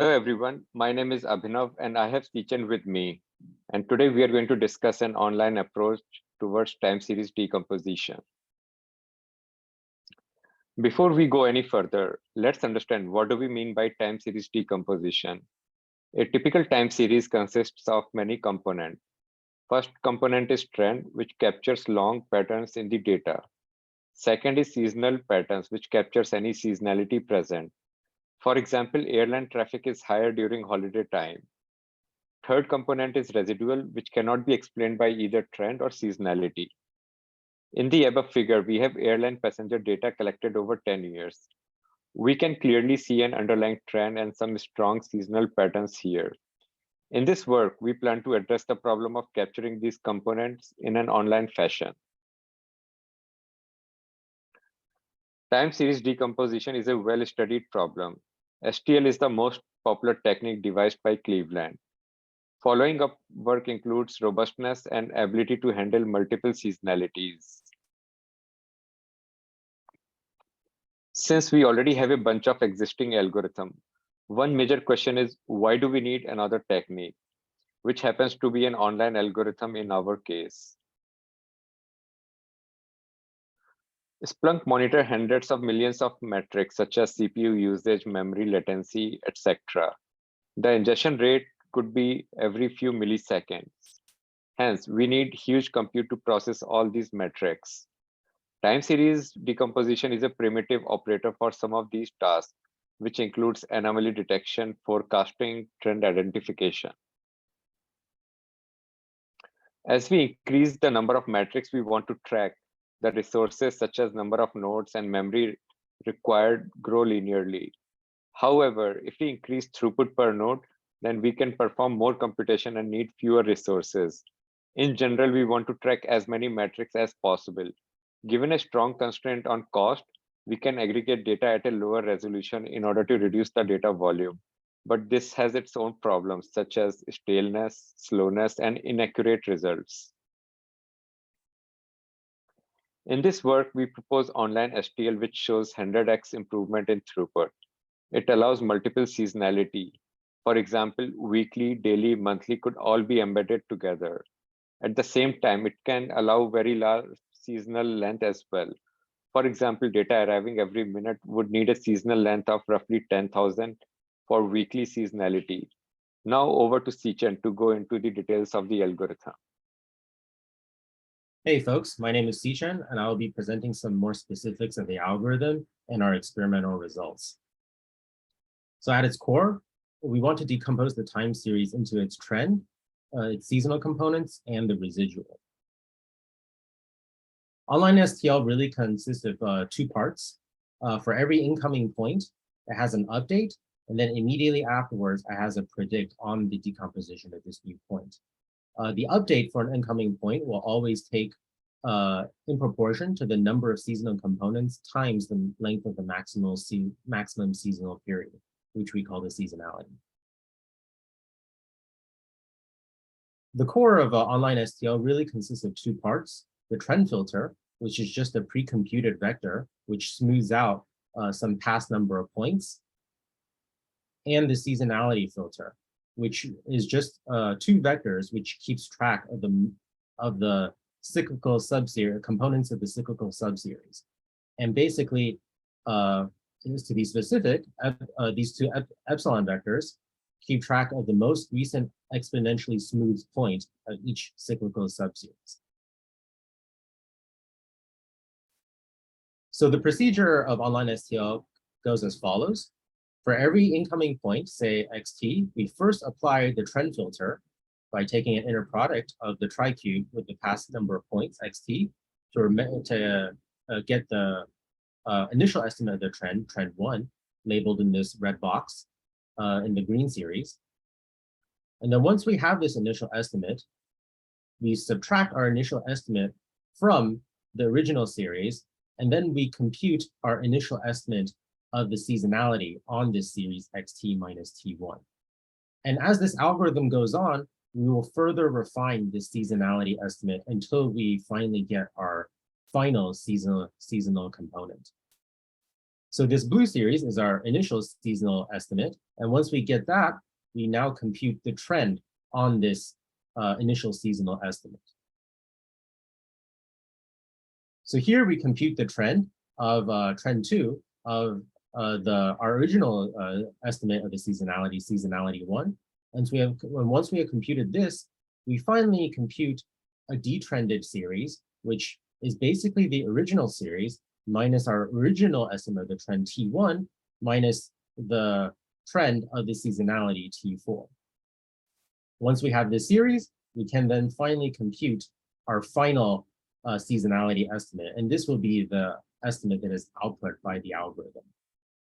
Hello everyone, my name is Abhinav and I have Sichan with me. And today we are going to discuss an online approach towards time series decomposition. Before we go any further, let's understand what do we mean by time series decomposition. A typical time series consists of many components. First component is trend, which captures long patterns in the data. Second is seasonal patterns, which captures any seasonality present. For example, airline traffic is higher during holiday time. Third component is residual, which cannot be explained by either trend or seasonality. In the above figure, we have airline passenger data collected over 10 years. We can clearly see an underlying trend and some strong seasonal patterns here. In this work, we plan to address the problem of capturing these components in an online fashion. Time series decomposition is a well-studied problem. STL is the most popular technique devised by Cleveland. Following up work includes robustness and ability to handle multiple seasonalities. Since we already have a bunch of existing algorithm, one major question is why do we need another technique, which happens to be an online algorithm in our case. Splunk monitor hundreds of millions of metrics such as CPU usage, memory latency, etc. The ingestion rate could be every few milliseconds. Hence, we need huge compute to process all these metrics. Time series decomposition is a primitive operator for some of these tasks, which includes anomaly detection, forecasting, trend identification. As we increase the number of metrics we want to track, the resources such as number of nodes and memory required grow linearly. However, if we increase throughput per node, then we can perform more computation and need fewer resources. In general, we want to track as many metrics as possible. Given a strong constraint on cost, we can aggregate data at a lower resolution in order to reduce the data volume. But this has its own problems, such as staleness, slowness, and inaccurate results. In this work, we propose OnlineSTL, which shows 100x improvement in throughput. It allows multiple seasonality. For example, weekly, daily, monthly could all be embedded together. At the same time, it can allow very large seasonal length as well. For example, data arriving every minute would need a seasonal length of roughly 10,000 for weekly seasonality. Now over to Sichan to go into the details of the algorithm. Hey folks, my name is Sichan, and I will be presenting some more specifics of the algorithm and our experimental results. So at its core, we want to decompose the time series into its trend, its seasonal components, and the residual. OnlineSTL really consists of two parts. For every incoming point, it has an update, and then immediately afterwards, it has a predict on the decomposition of this new point. The update for an incoming point will always take in proportion to the number of seasonal components times the length of the maximum seasonal period, which we call the seasonality. The core of OnlineSTL really consists of two parts: the trend filter, which is just a pre-computed vector, which smooths out some past number of points, and the seasonality filter, which is just two vectors which keeps track of the cyclical subseries, components of the cyclical subseries. And basically, just to be specific, these two epsilon vectors keep track of the most recent exponentially smooth point of each cyclical subseries. So the procedure of OnlineSTL goes as follows. For every incoming point, say xt, we first apply the trend filter by taking an inner product of the tricube with the past number of points, xt, to get the initial estimate of the trend 1, labeled in this red box in the green series. And then once we have this initial estimate, we subtract our initial estimate from the original series, and then we compute our initial estimate of the seasonality on this series xt minus t1. And as this algorithm goes on, we will further refine this seasonality estimate until we finally get our final seasonal component. So this blue series is our initial seasonal estimate. And once we get that, we now compute the trend on this initial seasonal estimate. So here we compute the trend of trend 2 of our original estimate of the seasonality 1. And so once we have computed this, we finally compute a detrended series, which is basically the original series minus our original estimate of the trend T1 minus the trend of the seasonality T4. Once we have this series, we can then finally compute our final seasonality estimate. And this will be the estimate that is output by the algorithm.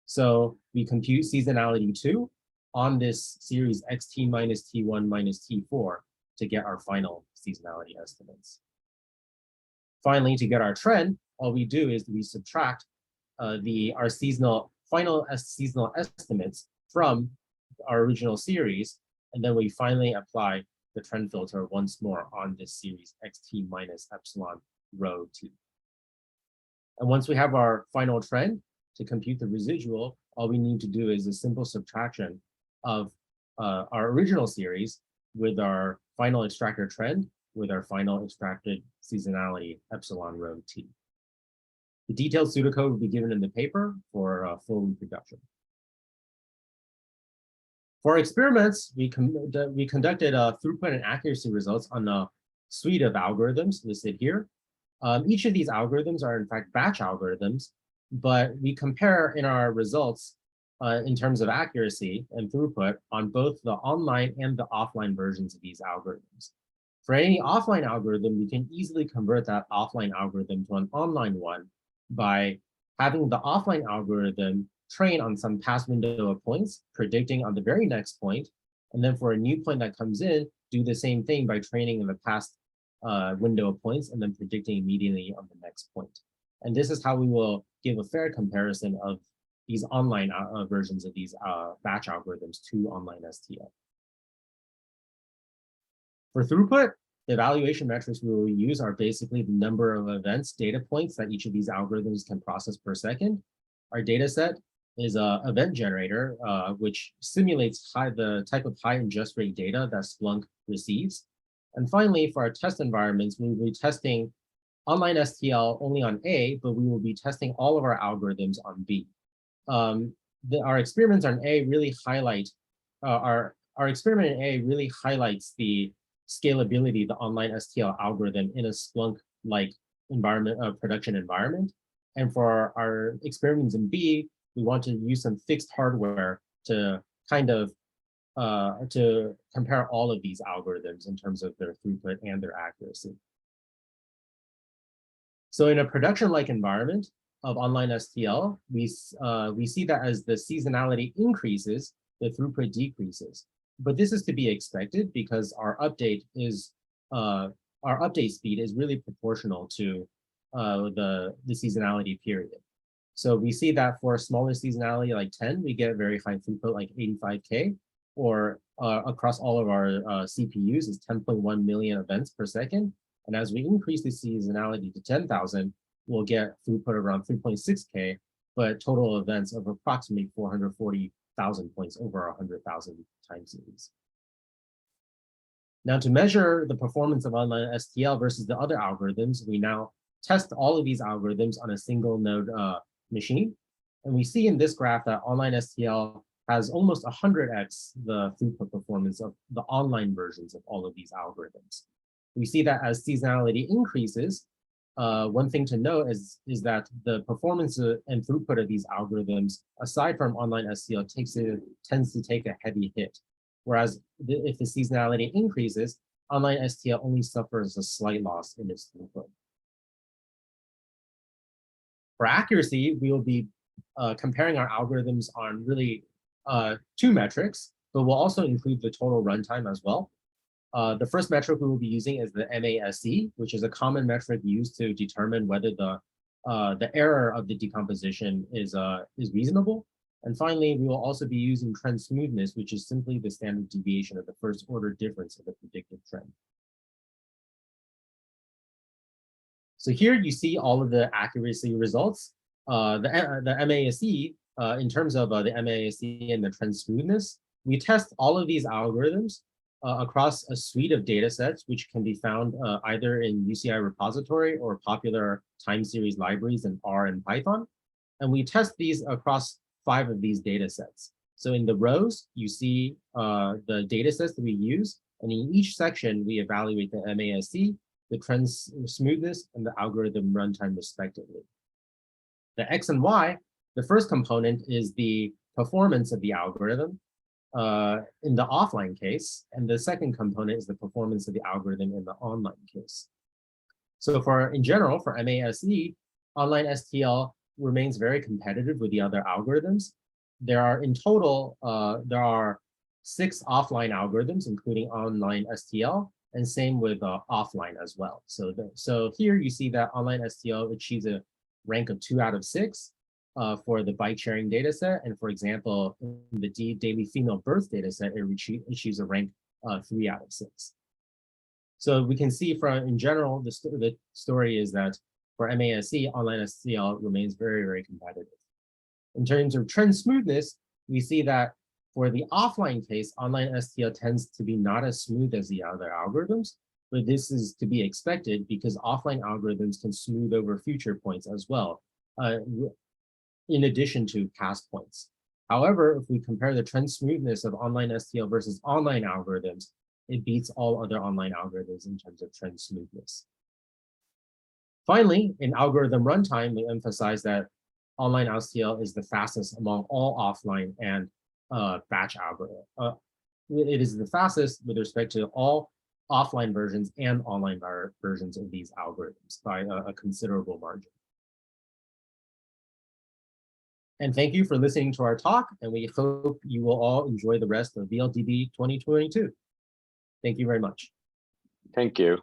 So we compute seasonality 2 on this series xt minus T1 minus T4 to get our final seasonality estimates. Finally, to get our trend, all we do is we subtract our final seasonal estimates from our original series, and then we finally apply the trend filter once more on this series xt minus epsilon rho t. And once we have our final trend, to compute the residual, all we need to do is a simple subtraction of our original series with our final extractor trend with our final extracted seasonality epsilon rho t. The detailed pseudocode will be given in the paper for full reproduction. For our experiments, we conducted throughput and accuracy results on a suite of algorithms listed here. Each of these algorithms are in fact batch algorithms, but we compare in our results in terms of accuracy and throughput on both the online and the offline versions of these algorithms. For any offline algorithm, we can easily convert that offline algorithm to an online one by having the offline algorithm train on some past window of points, predicting on the very next point, and then for a new point that comes in, do the same thing by training in the past window of points and then predicting immediately on the next point. And this is how we will give a fair comparison of these online versions of these batch algorithms to OnlineSTL. For throughput, the evaluation metrics we will use are basically the number of events, data points that each of these algorithms can process per second. Our data set is an event generator, which simulates the type of high ingest rate data that Splunk receives. And finally, for our test environments, we will be testing OnlineSTL only on A, but we will be testing all of our algorithms on B. Our experiments on A really highlight, our experiment in A really highlights the scalability of the OnlineSTL algorithm in a Splunk-like environment, production environment. And for our experiments in B, we want to use some fixed hardware to kind of to compare all of these algorithms in terms of their throughput and their accuracy. So in a production-like environment of OnlineSTL, we see that as the seasonality increases, the throughput decreases. But this is to be expected because our update speed is really proportional to the seasonality period. So we see that for a smaller seasonality like 10, we get very high throughput like 85K, or across all of our CPUs is 10.1 million events per second. And as we increase the seasonality to 10,000, we'll get throughput around 3.6K, but total events of approximately 440,000 points over 100,000 time series. Now to measure the performance of OnlineSTL versus the other algorithms, we now test all of these algorithms on a single node machine. And we see in this graph that OnlineSTL has almost 100x the throughput performance of the online versions of all of these algorithms. We see that as seasonality increases, one thing to note is that the performance and throughput of these algorithms, aside from OnlineSTL, tends to take a heavy hit. Whereas if the seasonality increases, OnlineSTL only suffers a slight loss in its throughput. For accuracy, we will be comparing our algorithms on really two metrics, but we'll also include the total runtime as well. The first metric we will be using is the MASE, which is a common metric used to determine whether the error of the decomposition is reasonable. And finally, we will also be using trend smoothness, which is simply the standard deviation of the first order difference of the predicted trend. So here you see all of the accuracy results. the MASE, in terms of the MASE and the trend smoothness, we test all of these algorithms across a suite of data sets, which can be found either in UCI repository or popular time series libraries in R and Python. And we test these across 5 of these data sets. So in the rows, you see the data sets that we use. And in each section, we evaluate the MASE, the trend smoothness, and the algorithm runtime respectively. The X and Y, the first component is the performance of the algorithm in the offline case, and the second component is the performance of the algorithm in the online case. So in general, for MASE, OnlineSTL remains very competitive with the other algorithms. There are in total, there are 6 offline algorithms, including OnlineSTL, and same with offline as well. So here you see that OnlineSTL achieves a rank of 2 out of 6 for the bike sharing data set. And for example, in the daily female birth data set, it achieves a rank 3 out of 6. So we can see in general, the story is that for MASE, OnlineSTL remains very, very competitive. In terms of trend smoothness, we see that for the offline case, OnlineSTL tends to be not as smooth as the other algorithms, but this is to be expected because offline algorithms can smooth over future points as well, in addition to past points. However, if we compare the trend smoothness of OnlineSTL versus online algorithms, it beats all other online algorithms in terms of trend smoothness. Finally, in algorithm runtime, we emphasize that OnlineSTL is the fastest among all offline and batch algorithms. It is the fastest with respect to all offline versions and online versions of these algorithms by a considerable margin. And thank you for listening to our talk, and we hope you will all enjoy the rest of VLDB 2022. Thank you very much. Thank you.